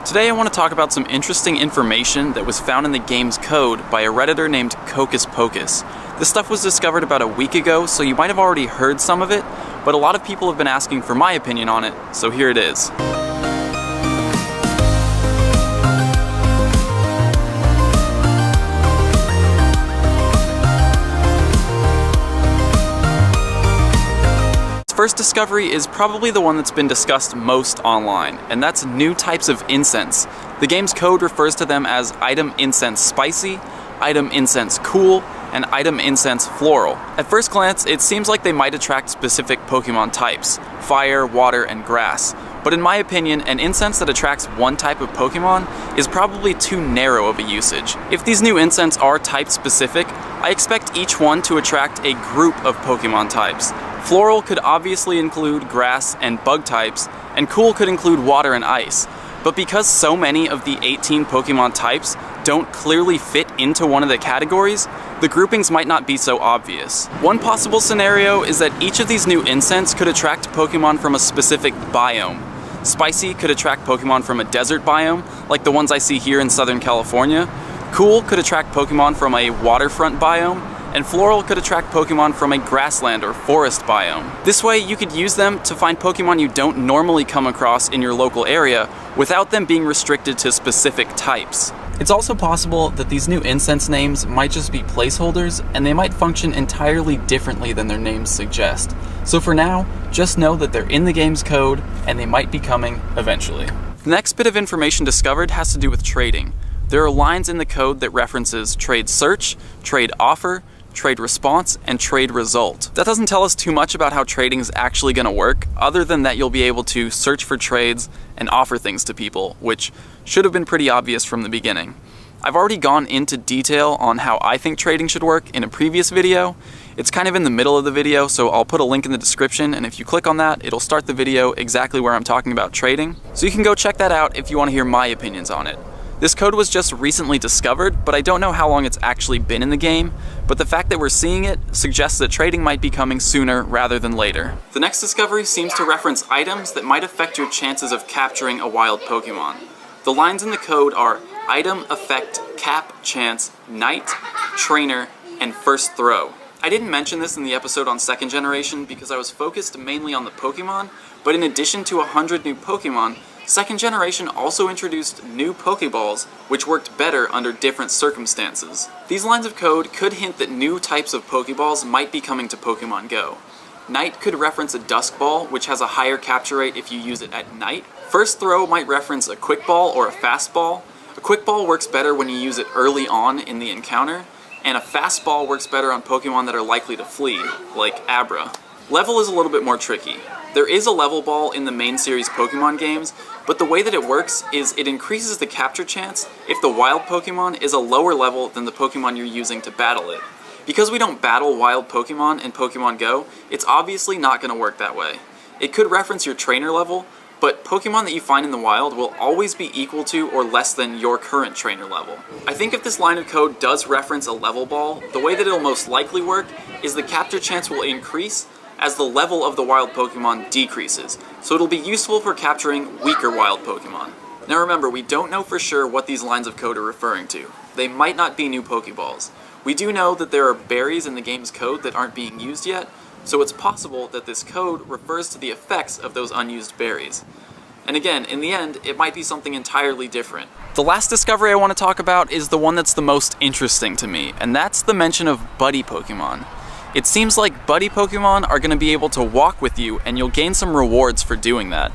Today I want to talk about some interesting information that was found in the game's code by a Redditor named Cocus Pocus. This stuff was discovered about a week ago, so you might have already heard some of it, but a lot of people have been asking for my opinion on it, so here it is. First discovery is probably the one that's been discussed most online, and that's new types of incense. The game's code refers to them as item incense spicy, item incense cool, and item incense floral. At first glance, it seems like they might attract specific Pokemon types, fire, water, and grass. But in my opinion, an incense that attracts one type of Pokemon is probably too narrow of a usage. If these new incense are type specific, I expect each one to attract a group of Pokemon types. Floral could obviously include grass and bug types, and cool could include water and ice. But because so many of the 18 Pokemon types don't clearly fit into one of the categories, the groupings might not be so obvious. One possible scenario is that each of these new incense could attract Pokemon from a specific biome. Spicy could attract Pokemon from a desert biome, like the ones I see here in Southern California. Cool could attract Pokemon from a waterfront biome, and floral could attract Pokemon from a grassland or forest biome. This way, you could use them to find Pokemon you don't normally come across in your local area without them being restricted to specific types. It's also possible that these new incense names might just be placeholders, and they might function entirely differently than their names suggest. So for now, just know that they're in the game's code, and they might be coming eventually. The next bit of information discovered has to do with trading. There are lines in the code that references trade search, trade offer, trade response, and trade result. That doesn't tell us too much about how trading is actually going to work, other than that you'll be able to search for trades and offer things to people, which should have been pretty obvious from the beginning. I've already gone into detail on how I think trading should work in a previous video. It's kind of in the middle of the video, so I'll put a link in the description, and if you click on that, it'll start the video exactly where I'm talking about trading. So you can go check that out if you want to hear my opinions on it. This code was just recently discovered, but I don't know how long it's actually been in the game, but the fact that we're seeing it suggests that trading might be coming sooner rather than later. The next discovery seems to reference items that might affect your chances of capturing a wild Pokemon. The lines in the code are item, effect, cap, chance, night, trainer, and first throw. I didn't mention this in the episode on second generation because I was focused mainly on the Pokemon, but in addition to 100 new Pokemon, second generation also introduced new Pokeballs, which worked better under different circumstances. These lines of code could hint that new types of Pokeballs might be coming to Pokemon Go. Night could reference a Dusk Ball, which has a higher capture rate if you use it at night. First Throw might reference a Quick Ball or a Fast Ball. A Quick Ball works better when you use it early on in the encounter, and a Fast Ball works better on Pokemon that are likely to flee, like Abra. Level is a little bit more tricky. There is a level ball in the main series Pokemon games, but the way that it works is it increases the capture chance if the wild Pokemon is a lower level than the Pokemon you're using to battle it. Because we don't battle wild Pokemon in Pokemon Go, it's obviously not going to work that way. It could reference your trainer level, but Pokemon that you find in the wild will always be equal to or less than your current trainer level. I think if this line of code does reference a level ball, the way that it'll most likely work is the capture chance will increase as the level of the wild Pokemon decreases, so it'll be useful for capturing weaker wild Pokemon. Now remember, we don't know for sure what these lines of code are referring to. They might not be new Pokeballs. We do know that there are berries in the game's code that aren't being used yet, so it's possible that this code refers to the effects of those unused berries. And again, in the end, it might be something entirely different. The last discovery I want to talk about is the one that's the most interesting to me, and that's the mention of buddy Pokemon. It seems like buddy Pokemon are going to be able to walk with you, and you'll gain some rewards for doing that.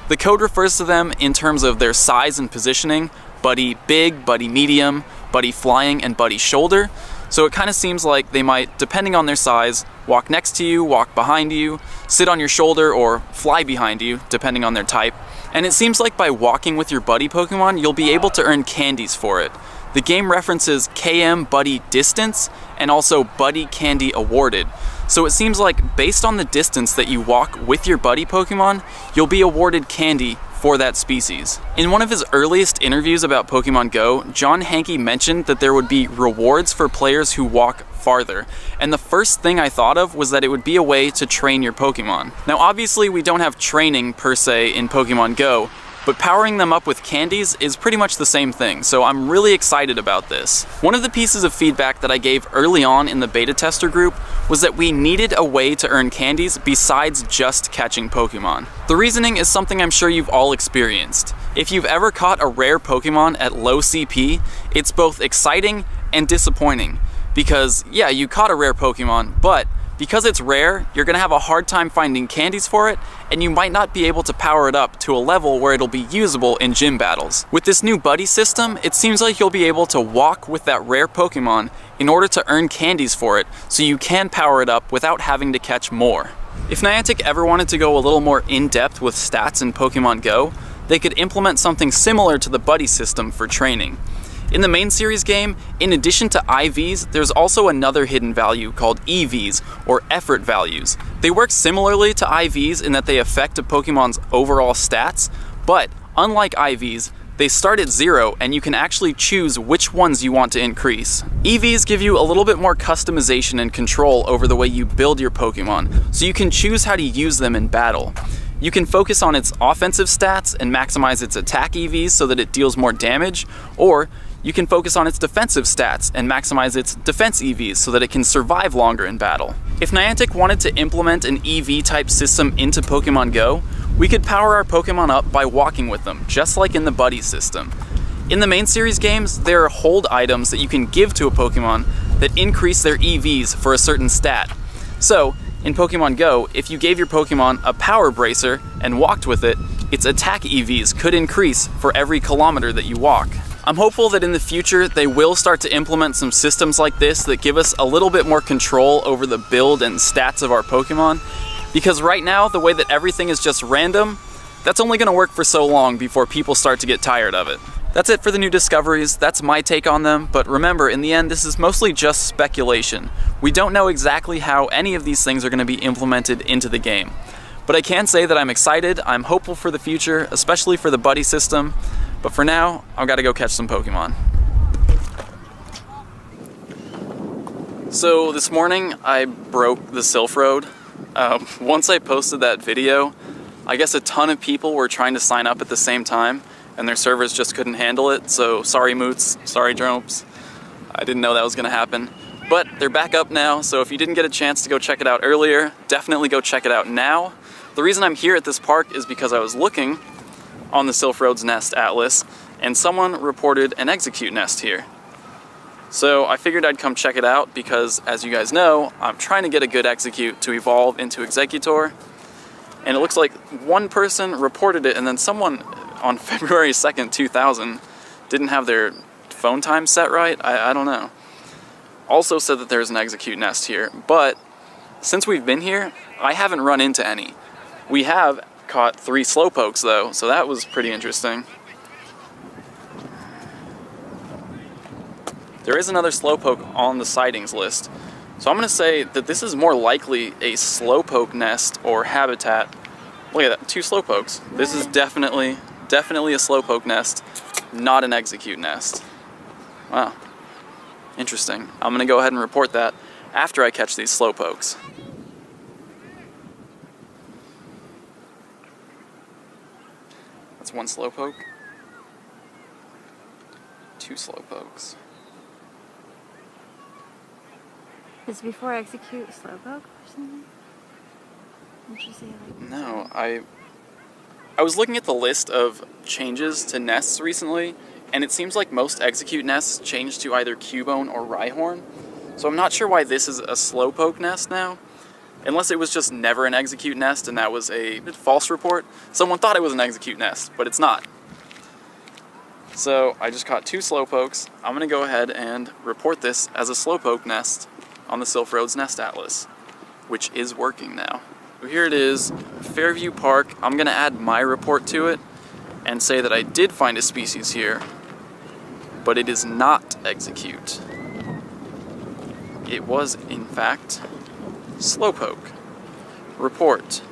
The code refers to them in terms of their size and positioning: buddy big, buddy medium, buddy flying, and buddy shoulder. So it kind of seems like they might, depending on their size, walk next to you, walk behind you, sit on your shoulder, or fly behind you, depending on their type. And it seems like by walking with your buddy Pokemon, you'll be able to earn candies for it. The game references KM Buddy Distance and also Buddy Candy Awarded. So it seems like based on the distance that you walk with your buddy Pokemon, you'll be awarded candy for that species. In one of his earliest interviews about Pokemon Go, John Hanke mentioned that there would be rewards for players who walk farther, and the first thing I thought of was that it would be a way to train your Pokemon. Now obviously we don't have training per se in Pokemon Go, but powering them up with candies is pretty much the same thing, so I'm really excited about this. One of the pieces of feedback that I gave early on in the beta tester group was that we needed a way to earn candies besides just catching Pokemon. The reasoning is something I'm sure you've all experienced. If you've ever caught a rare Pokemon at low CP, it's both exciting and disappointing. Because, yeah, you caught a rare Pokemon, but because it's rare, you're gonna have a hard time finding candies for it, and you might not be able to power it up to a level where it'll be usable in gym battles. With this new buddy system, it seems like you'll be able to walk with that rare Pokemon in order to earn candies for it, so you can power it up without having to catch more. If Niantic ever wanted to go a little more in-depth with stats in Pokemon GO, they could implement something similar to the buddy system for training. In the main series game, in addition to IVs, there's also another hidden value called EVs, or effort values. They work similarly to IVs in that they affect a Pokemon's overall stats, but unlike IVs, they start at 0 and you can actually choose which ones you want to increase. EVs give you a little bit more customization and control over the way you build your Pokemon, so you can choose how to use them in battle. You can focus on its offensive stats and maximize its attack EVs so that it deals more damage, or you can focus on its defensive stats and maximize its defense EVs so that it can survive longer in battle. If Niantic wanted to implement an EV type system into Pokemon GO, we could power our Pokemon up by walking with them, just like in the buddy system. In the main series games, there are hold items that you can give to a Pokemon that increase their EVs for a certain stat. So, in Pokemon GO, if you gave your Pokemon a power bracer and walked with it, its attack EVs could increase for every kilometer that you walk. I'm hopeful that in the future they will start to implement some systems like this that give us a little bit more control over the build and stats of our Pokemon, because right now the way that everything is just random, that's only going to work for so long before people start to get tired of it. That's it for the new discoveries, that's my take on them, but remember, in the end this is mostly just speculation. We don't know exactly how any of these things are going to be implemented into the game. But I can say that I'm excited, I'm hopeful for the future, especially for the buddy system. But for now, I've got to go catch some Pokemon. So this morning, I broke the Sylph Road. Once I posted that video, I guess a ton of people were trying to sign up at the same time, and their servers just couldn't handle it, so sorry Moots, sorry Dropes. I didn't know that was going to happen. But they're back up now, so if you didn't get a chance to go check it out earlier, definitely go check it out now. The reason I'm here at this park is because I was looking on the Sylph Road's Nest Atlas, and someone reported an Execute Nest here. So I figured I'd come check it out because, as you guys know, I'm trying to get a good Execute to evolve into Exeggutor, and it looks like one person reported it, and then someone on February 2nd, 2000 didn't have their phone time set right. I don't know. Also said that there's an Execute Nest here, but since we've been here, I haven't run into any. We have caught 3 Slowpokes though, so that was pretty interesting. There is another Slowpoke on the sightings list, so I'm going to say that this is more likely a Slowpoke nest or habitat. Look at that, 2 Slowpokes. This is definitely a Slowpoke nest, not an Execute nest. Wow, interesting. I'm going to go ahead and report that after I catch these Slowpokes. That's 1 Slowpoke, 2 Slowpokes. Is before Execute Slowpoke or something? No, I was looking at the list of changes to nests recently, and it seems like most Execute nests changed to either Cubone or Rhyhorn. So I'm not sure why this is a Slowpoke nest now. Unless it was just never an Execute nest and that was a false report. Someone thought it was an Execute nest, but it's not. So I just caught 2 Slowpokes. I'm going to go ahead and report this as a Slowpoke nest on the Sylph Road's Nest Atlas, which is working now. So here it is, Fairview Park. I'm going to add my report to it and say that I did find a species here, but it is not Execute. It was, in fact, Slowpoke. Report.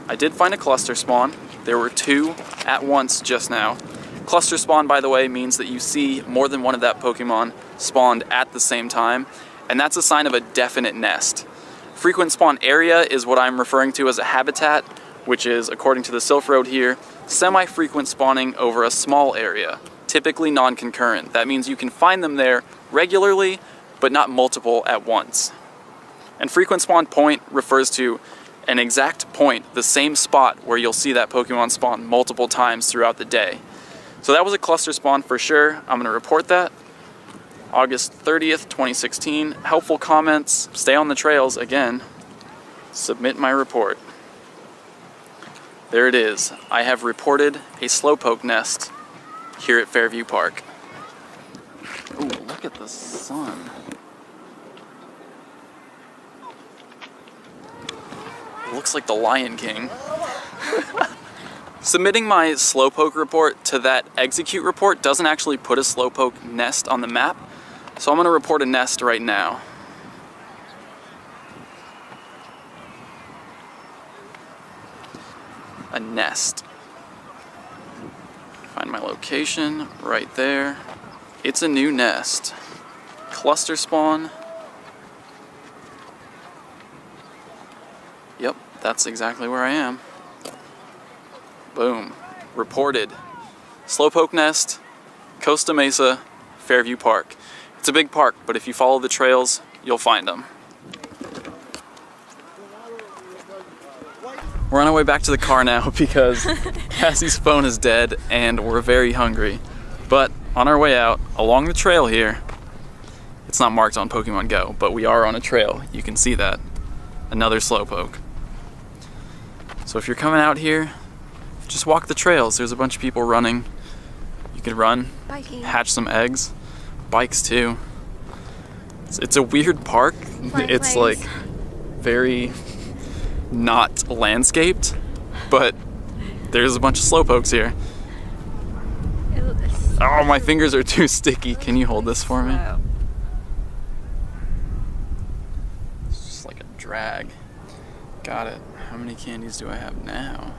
I did find a cluster spawn. There were 2 at once just now. Cluster spawn, by the way, means that you see more than one of that Pokemon spawned at the same time, and that's a sign of a definite nest. Frequent spawn area is what I'm referring to as a habitat, which is, according to the Sylph Road here, Semi-frequent spawning over a small area, typically non-concurrent. That means you can find them there regularly, but not multiple at once. And frequent spawn point refers to an exact point, the same spot where you'll see that Pokemon spawn multiple times throughout the day. So that was a cluster spawn for sure. I'm gonna report that. August 30th, 2016. Helpful comments, stay on the trails again. Submit my report. There it is. I have reported a slowpoke nest here at Fairview Park. Ooh, look at the sun. It looks like the Lion King. Submitting my slowpoke report to that execute report doesn't actually put a slowpoke nest on the map, so I'm gonna report a nest right now. A nest. Find my location right there. It's a new nest. Cluster spawn. Yep, that's exactly where I am. Boom. Reported. Slowpoke nest, Costa Mesa, Fairview Park. It's a big park, but if you follow the trails, you'll find them. We're on our way back to the car now because Cassie's phone is dead and we're very hungry. But on our way out, along the trail here, it's not marked on Pokemon Go, but we are on a trail. You can see that. Another slowpoke. So if you're coming out here, just walk the trails. There's a bunch of people running. You could run, Biking. hatch some eggs, bikes too. It's a weird park. It's like very not landscaped, but there's a bunch of slowpokes here. Oh, my fingers are too sticky. Can you hold this for me? It's just like a drag. Got it. How many candies do I have now?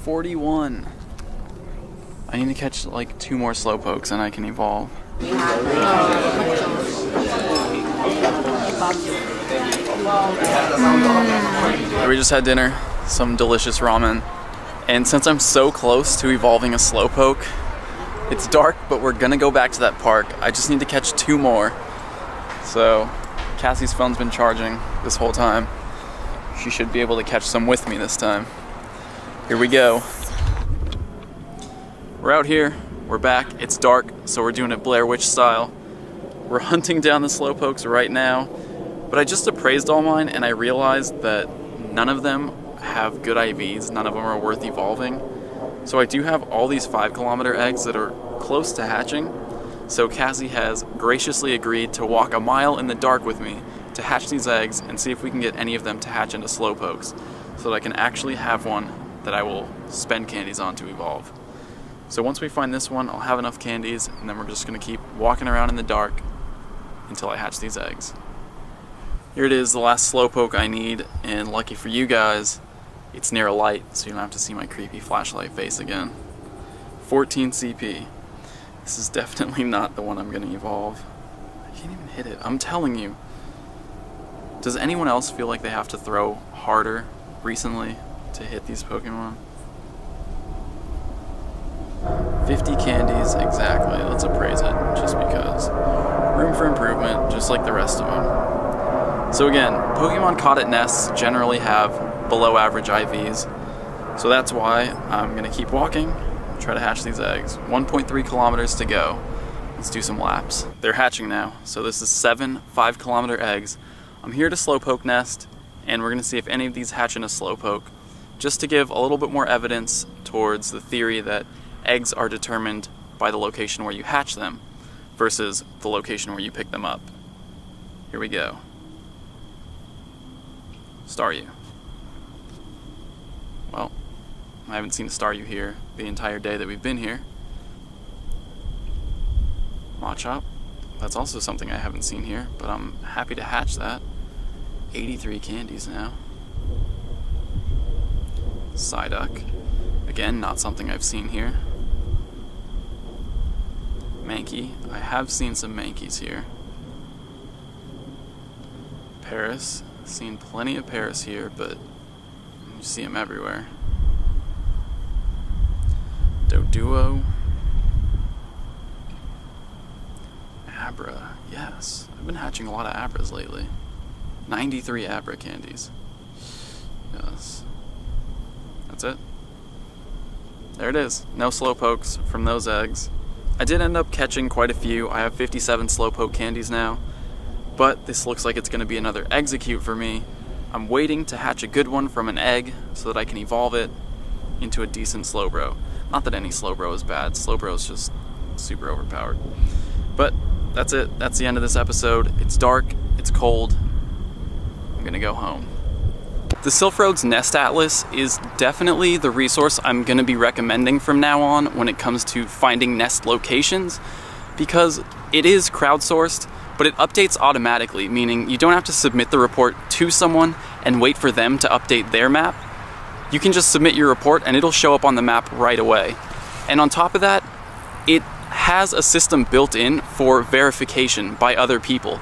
41. I need to catch like 2 more slowpokes and I can evolve. We just had dinner, some delicious ramen, and since I'm so close to evolving a slowpoke, it's dark, but we're gonna go back to that park. I just need to catch 2 more. So Cassie's phone's been charging this whole time. She should be able to catch some with me this time. Here we go. We're out here, we're back, it's dark, so we're doing it Blair Witch style. We're hunting down the slowpokes right now, but I just appraised all mine and I realized that none of them have good IVs, none of them are worth evolving. So I do have all these 5-kilometer eggs that are close to hatching, so Cassie has graciously agreed to walk a mile in the dark with me to hatch these eggs and see if we can get any of them to hatch into slowpokes, so that I can actually have one that I will spend candies on to evolve. So once we find this one, I'll have enough candies, and then we're just gonna keep walking around in the dark until I hatch these eggs. Here it is, the last slowpoke I need, and lucky for you guys, it's near a light, so you don't have to see my creepy flashlight face again. 14 CP. This is definitely not the one I'm gonna evolve. I can't even hit it, I'm telling you. Does anyone else feel like they have to throw harder recently to hit these Pokemon? 50 candies, exactly. Let's appraise it, just because. Room for improvement, just like the rest of them. So again, Pokemon caught at nests generally have below average IVs. So that's why I'm gonna keep walking, try to hatch these eggs. 1.3 kilometers to go. Let's do some laps. They're hatching now, so this is 7 5-kilometer eggs. I'm here to slowpoke nest, and we're gonna see if any of these hatch in a slowpoke, just to give a little bit more evidence towards the theory that eggs are determined by the location where you hatch them versus the location where you pick them up. Here we go. Staryu. Well, I haven't seen a Staryu here the entire day that we've been here. Machop. That's also something I haven't seen here, but I'm happy to hatch that. 83 candies now. Psyduck. Again, not something I've seen here. Mankey. I have seen some Mankeys here. Paris. Seen plenty of Paris here, but you see them everywhere. Duo. Abra, yes. I've been hatching a lot of Abras lately. 93 Abra candies. Yes. That's it. There it is. No Slowpokes from those eggs. I did end up catching quite a few. I have 57 Slowpoke candies now. But this looks like it's going to be another execute for me. I'm waiting to hatch a good one from an egg so that I can evolve it into a decent Slowbro. Not that any Slowbro is bad. Slowbro is just super overpowered. But that's it. That's the end of this episode. It's dark. It's cold. I'm going to go home. The Silphrode's Nest Atlas is definitely the resource I'm going to be recommending from now on when it comes to finding nest locations, because it is crowdsourced, but it updates automatically, meaning you don't have to submit the report to someone and wait for them to update their map. You can just submit your report and it'll show up on the map right away. And on top of that, it has a system built in for verification by other people.